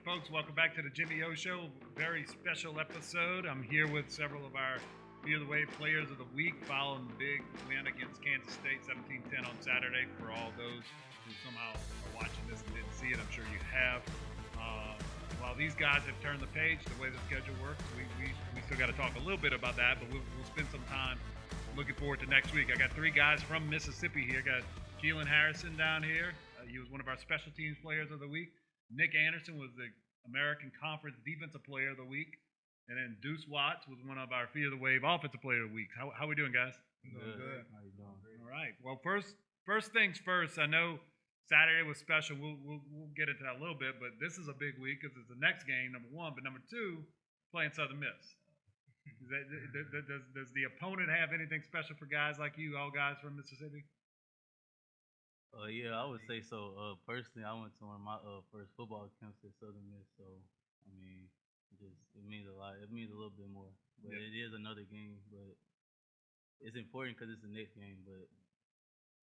folks. Welcome back to the Jimmy O Show. Very special episode. I'm here with several of our Be the Wave players of the week following the big win against Kansas State 17-10 on Saturday. For all those who somehow are watching this and didn't see it, I'm sure you have. While these guys have turned the page, the way the schedule works, we still got to talk a little bit about that, but we'll spend some time looking forward to next week. I got three guys from Mississippi here. I got Kiland Harrison down here. He was one of our special teams players of the week. Nick Anderson was the American Conference Defensive Player of the Week. And then Duece was one of our Fear the Wave Offensive Player of the Week. How we doing, guys? Doing good. How you doing? All right. Well, first things first. I know Saturday was special. We'll get into that a little bit, but this is a big week because it's the next game, number one. But number two, playing Southern Miss. Does the opponent have anything special for guys like you, all guys from Mississippi? Yeah, I would say so. Personally, I went to one of my first football camps at Southern Miss, so I mean, it means a lot. It means a little bit more, but Yep. it is another game. But it's important because it's the next game. But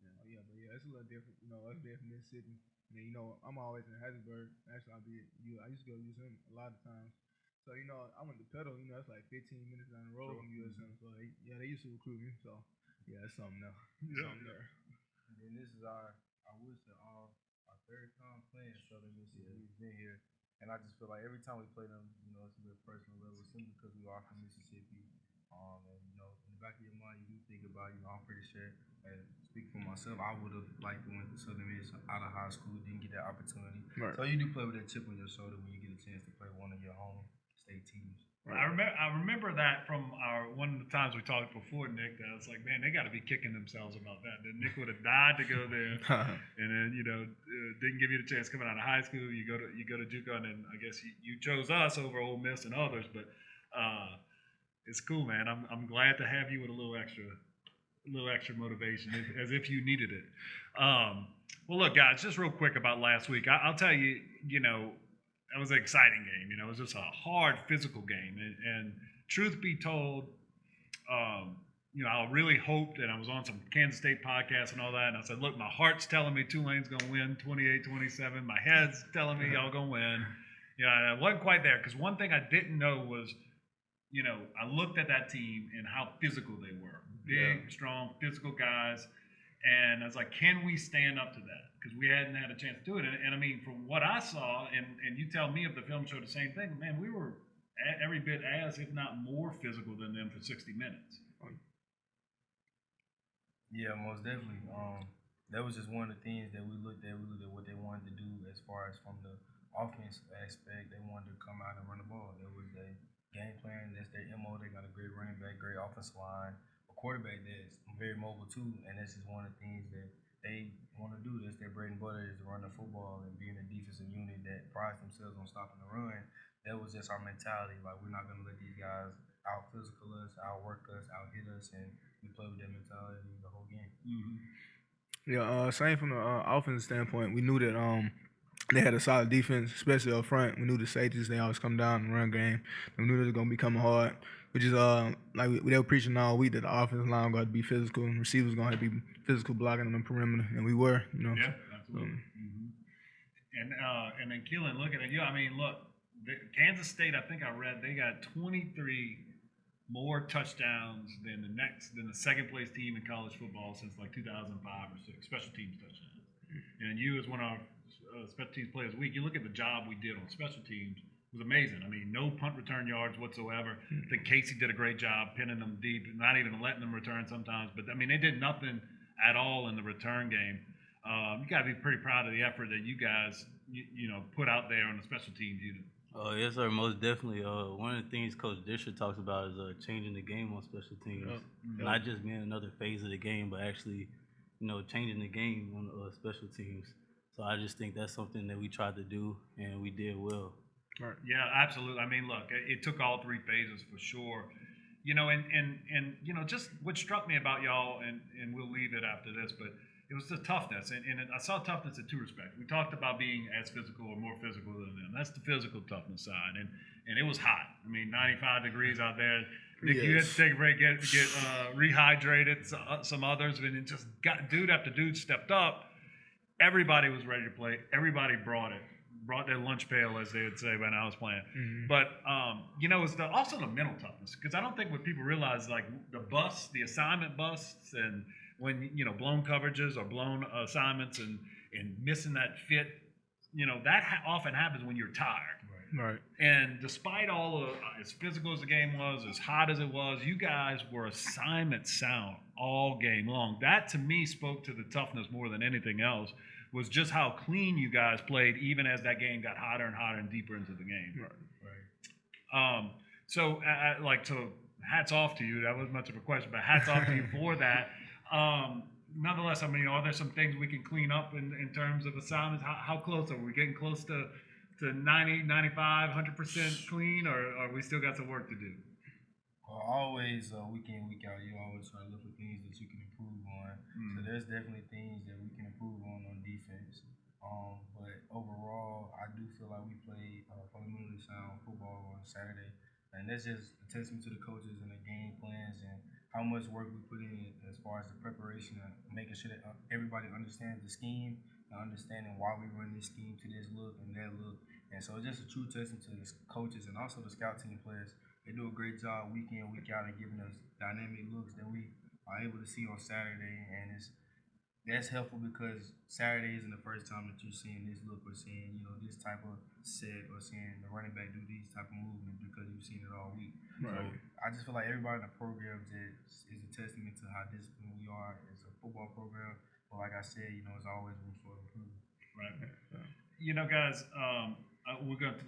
It's a little different. Us being from Mississippi. And I'm always in Hattiesburg. Actually, I used to go use him a lot of times. So I went to Pedal. It's like 15 minutes down the road from USM. So they used to recruit me. So it's something there. Yeah. Something there. And then this is our third time playing Southern Mississippi. We've been here, and I just feel like every time we play them, it's a bit personal level, simply because we are from Mississippi. And in the back of your mind, you do think about, I'm pretty sure. And speaking for myself, I would have liked to went to Southern Miss out of high school, didn't get that opportunity. Right. So you do play with that chip on your shoulder when you get a chance to play one of your home state teams. I remember that from one of the times we talked before, Nick. That I was like, man, they got to be kicking themselves about that. That Nick would have died to go there, and then didn't give you the chance coming out of high school. You go to JUCO, and then I guess you chose us over Ole Miss and others. But it's cool, man. I'm glad to have you with a little extra motivation, as if you needed it. Well, look, guys, just real quick about last week. I'll tell you, it was an exciting game. It was just a hard physical game. And truth be told, I really hoped, and I was on some Kansas State podcasts and all that, and I said, look, my heart's telling me Tulane's going to win 28-27. My head's telling me y'all going to win. And I wasn't quite there because one thing I didn't know was, I looked at that team and how physical they were. Big, strong, physical guys. And I was like, can we stand up to that? Because we hadn't had a chance to do it. And I mean, from what I saw, and you tell me if the film showed the same thing, man, we were every bit as, if not more, physical than them for 60 minutes. Yeah, most definitely. That was just one of the things that we looked at. We looked at what they wanted to do as far as from the offense aspect. They wanted to come out and run the ball. That was their game plan. That's their MO. They got a great running back, great offensive line, a quarterback that's very mobile too. And that's just one of the things that they want to do. That's their bread and butter, is to run the football and being a defensive unit that prides themselves on stopping the run. That was just our mentality. Like, we're not going to let these guys out physical us, outwork us, out hit us, and we play with that mentality the whole game. Mm-hmm. Yeah, same from the offensive standpoint. We knew that they had a solid defense, especially up front. We knew the safeties, they always come down and run game. We knew they were going to be coming hard, which is they were preaching all week that the offensive line got to be physical and receivers going to be physical blocking on the perimeter, and we were, Yeah, absolutely. And then Keelan, looking at you, I mean, look, Kansas State, I think I read, they got 23 more touchdowns than the second place team in college football since like 2005 or 6, special teams touchdowns. And you, as one of our special teams players of the week, you look at the job we did on special teams, it was amazing. I mean, no punt return yards whatsoever. I think Casey did a great job pinning them deep, not even letting them return sometimes. But I mean, they did nothing at all in the return game. You got to be pretty proud of the effort that you guys, put out there on the special teams unit. Oh, yes, sir, most definitely. One of the things Coach Disher talks about is changing the game on special teams. Not just being another phase of the game, but actually, changing the game on special teams. So I just think that's something that we tried to do, and we did well. Right. Yeah, absolutely. I mean, look, it took all three phases for sure. And just what struck me about y'all, and we'll leave it after this, but it was the toughness. And I saw toughness in two respects. We talked about being as physical or more physical than them. That's the physical toughness side. And it was hot. I mean, 95 degrees out there. Nick, you had to take a break, get rehydrated. Some others, and it just got dude after dude stepped up. Everybody was ready to play. Everybody brought it. brought their lunch pail, as they would say when I was playing. Mm-hmm. But it's also the mental toughness, because I don't think what people realize, like the assignment busts, and when blown coverages or blown assignments and missing that fit, that often happens when you're tired. Right. And despite all of as physical as the game was, as hot as it was, you guys were assignment sound all game long. That to me spoke to the toughness more than anything else. Was just how clean you guys played, even as that game got hotter and hotter and deeper into the game. Right. So hats off to you. That wasn't much of a question, but hats off to you for that. Nonetheless, I mean, are there some things we can clean up in terms of assignments? How close are we? Getting close to 90, 95, 100% clean, or we still got some work to do? Well, always week in, week out, you always try to look for things that you can improve on. So there's definitely things that we can improve on defense. But overall, I do feel like we played fundamentally sound football on Saturday. And that's just a testament to the coaches and the game plans and how much work we put in as far as the preparation and making sure that everybody understands the scheme and understanding why we run this scheme to this look and that look. And so it's just a true testament to the coaches and also the scout team players. They do a great job week in, week out, and giving us dynamic looks that we are able to see on Saturday. And that's helpful because Saturday isn't the first time that you're seeing this look or seeing this type of set or seeing the running back do these type of movements because you've seen it all week. Right. So I just feel like everybody in the program is a testament to how disciplined we are as a football program. But like I said, it's always room for improvement. Right. Guys,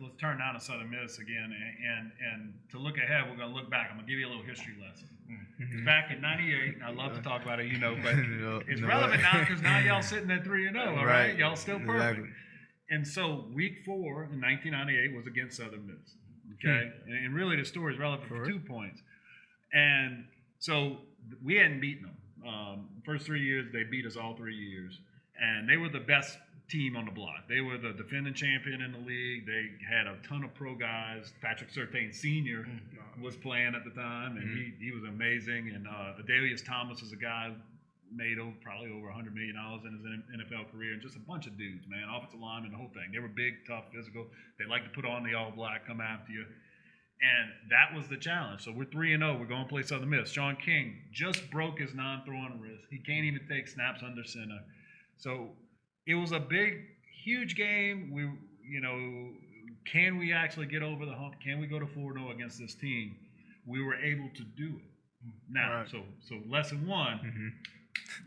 let's turn now to Southern Miss again, and to look ahead, we're gonna look back. I'm gonna give you a little history lesson. Mm-hmm. Back in '98, I love to talk about it, but it's relevant now because now y'all sitting at 3-0. All right, y'all still perfect. Exactly. And so week 4 in 1998 was against Southern Miss. Okay, and really the story is relevant for 2 points. And so we hadn't beaten them. First 3 years, they beat us all 3 years, and they were the best team on the block. They were the defending champion in the league. They had a ton of pro guys. Patrick Surtain Sr. was playing at the time, and he was amazing. And Adalius Thomas is a guy who made probably over $100 million in his NFL career, and just a bunch of dudes, man, offensive linemen, the whole thing. They were big, tough, physical. They like to put on the all black, come after you. And that was the challenge. So we're 3-0. We're going to play Southern Miss. Sean King just broke his non-throwing wrist. He can't even take snaps under center. So it was a big, huge game. Can we actually get over the hump? Can we go to 4-0 against this team? We were able to do it. Now, so lesson one,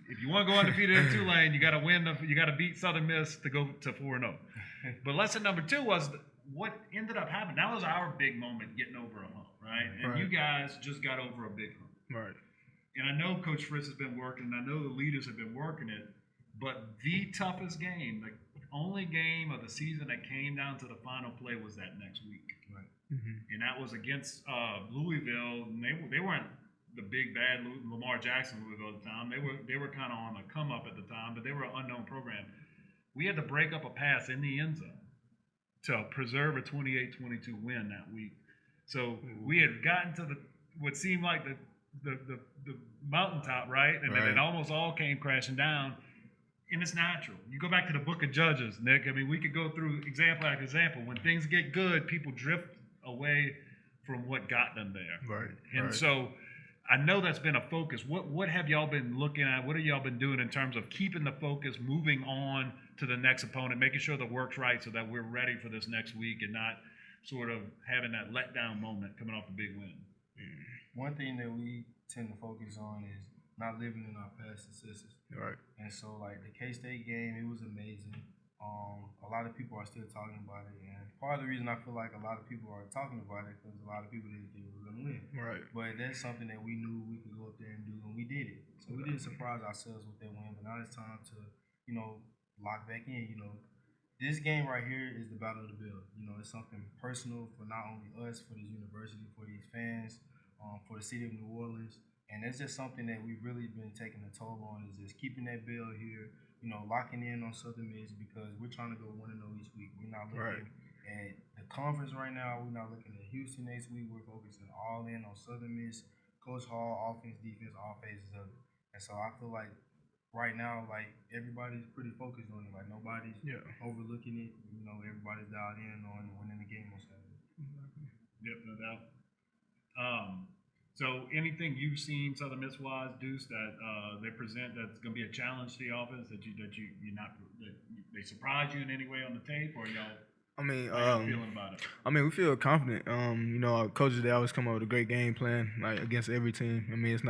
if you want to go undefeated in Tulane, you got to win. You got to beat Southern Miss to go to 4-0. But lesson number 2 was what ended up happening. That was our big moment, getting over a hump, right? And you guys just got over a big hump. Right. And I know Coach Fritz has been working, and I know the leaders have been working it, but the toughest game, the only game of the season that came down to the final play was that next week. Right. And that was against Louisville, and they weren't the big bad Lamar Jackson Louisville at the time. They were kind of on the come up at the time, but they were an unknown program. We had to break up a pass in the end zone to preserve a 28-22 win that week. So we had gotten to what seemed like the mountaintop, right? And then it almost all came crashing down. And it's natural. You go back to the Book of Judges, Nick. I mean, we could go through example after example. When things get good, people drift away from what got them there. Right. And so I know that's been a focus. What have y'all been looking at? What have y'all been doing in terms of keeping the focus, moving on to the next opponent, making sure the work's right so that we're ready for this next week and not sort of having that letdown moment coming off a big win? One thing that we tend to focus on is not living in our past successes. Right. And so, like, the K-State game, it was amazing. A lot of people are still talking about it. And part of the reason I feel like a lot of people are talking about it because a lot of people didn't think we were going to win. Right. But that's something that we knew we could go up there and do, and we did it. So we didn't surprise ourselves with that win. But now it's time to, lock back in. This game right here is the battle of the bill. It's something personal for not only us, for this university, for these fans, for the city of New Orleans. And it's just something that we've really been taking a toll on is just keeping that bill here, locking in on Southern Miss because we're trying to go 1-0 each week. We're not looking at the conference right now. We're not looking at Houston next week. We're focusing all in on Southern Miss, Coach Hall, offense, defense, all phases of it. And so I feel like right now, like everybody's pretty focused on it. Like nobody's overlooking it. You know, everybody's dialed in on winning the game on Saturday. Yep, no doubt. So anything you've seen Southern Miss wise, Duece, that they present that's going to be a challenge to the offense that they surprise you in any way on the tape, or y'all? I mean, how y'all feeling about it? I mean, we feel confident. You know, our coaches, they always come up with a great game plan, like against every team. I mean, it's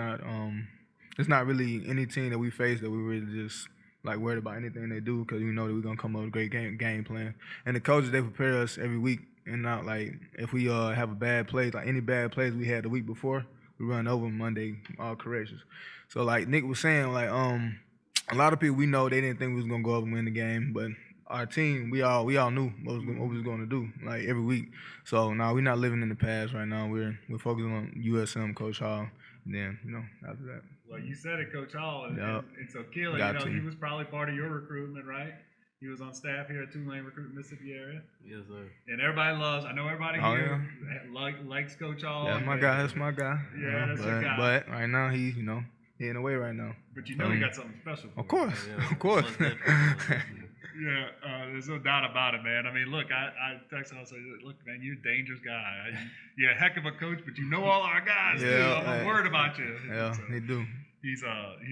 not really any team that we face that we really just like worried about anything they do, because we know that we're gonna come up with a great game plan. And the coaches, they prepare us every week, and not like if we have a bad play, like any bad plays we had the week before, we run over Monday, all corrections. So like Nick was saying, like a lot of people, we know they didn't think we was gonna go up and win the game, but our team, we all knew what we was going to do, like every week. So now we're not living in the past right now. We're focusing on USM, Coach Hall, and then after that. Well, you said it, Coach Hall, and so Kiland, he was probably part of your recruitment, right? He was on staff here at Tulane Recruiting Mississippi area. Yes, sir. And everybody loves. I know everybody here likes Coach Hall. That's my guy. That's my guy. Yeah, that's your guy. But right now he in the way right now. But you know he got something special for Of course, Yeah, of course. Yeah, there's no doubt about it, man. I mean, look, I texted him and said, look, man, you're a dangerous guy. You're a heck of a coach, but you know all our guys, too. I'm worried about you. Yeah, so they do. He's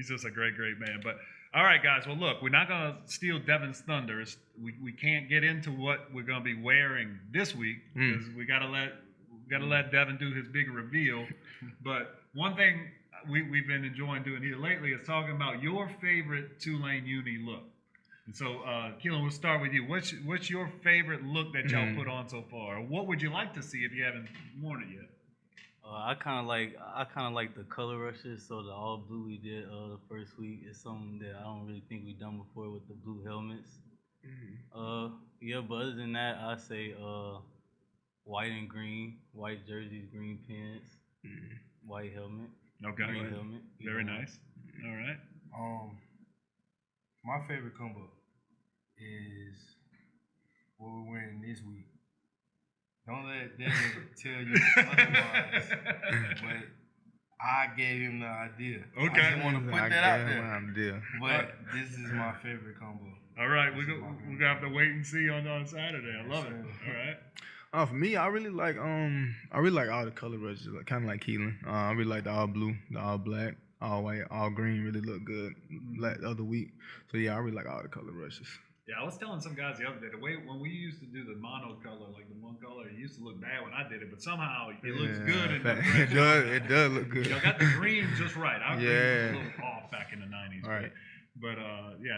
just a great man. But, all right, guys, well, look, we're not going to steal Devin's thunder. We can't get into what we're going to be wearing this week because we got to let Devin do his big reveal. But one thing we've been enjoying doing here lately is talking about your favorite Tulane uni look. And so, Kiland, we'll start with you. What's your favorite look that y'all put on so far? Or what would you like to see if you haven't worn it yet? I kind of like the color rushes. So the all blue we did the first week is something that I don't really think we've done before with the blue helmets. But other than that, I say white and green, white jerseys, green pants, white helmet, Okay, green helmet. Very nice. All right. My favorite combo is what we're wearing this week. Don't let Devin tell you otherwise. But I gave him the idea. Okay. I just want to put that out there. Idea. But this is my favorite combo. All right, we're gonna have to wait and see on Saturday. I love it. All right. For me, I really like all the color rushes, kind of like Kiland. I really like the all blue, the all black, all white, all green. Really look good the other week. So yeah, I really like all the color rushes. Yeah, I was telling some guys the other day, the way when we used to do the mono color, like the one color, it used to look bad when I did it, but somehow it looks good. It does look good. Y'all got the green just right. Our green was a little off back in the 90s. Right. But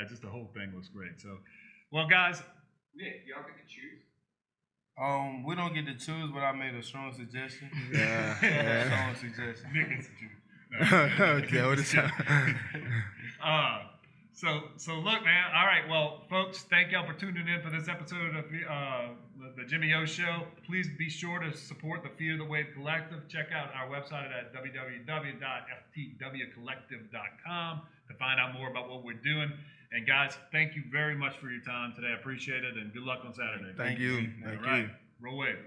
just the whole thing was great. So, well, guys. Nick, y'all get to choose. We don't get to choose, but I made a strong suggestion. Yeah. Strong suggestion. Nick gets to choose. Okay, what is that? So look, man. All right, well, folks, thank y'all for tuning in for this episode of the Jimmy O Show. Please be sure to support the Fear the Wave Collective. Check out our website at www.ftwcollective.com to find out more about what we're doing. And guys, thank you very much for your time today. I appreciate it, and good luck on Saturday. Thank you. All right, roll wave.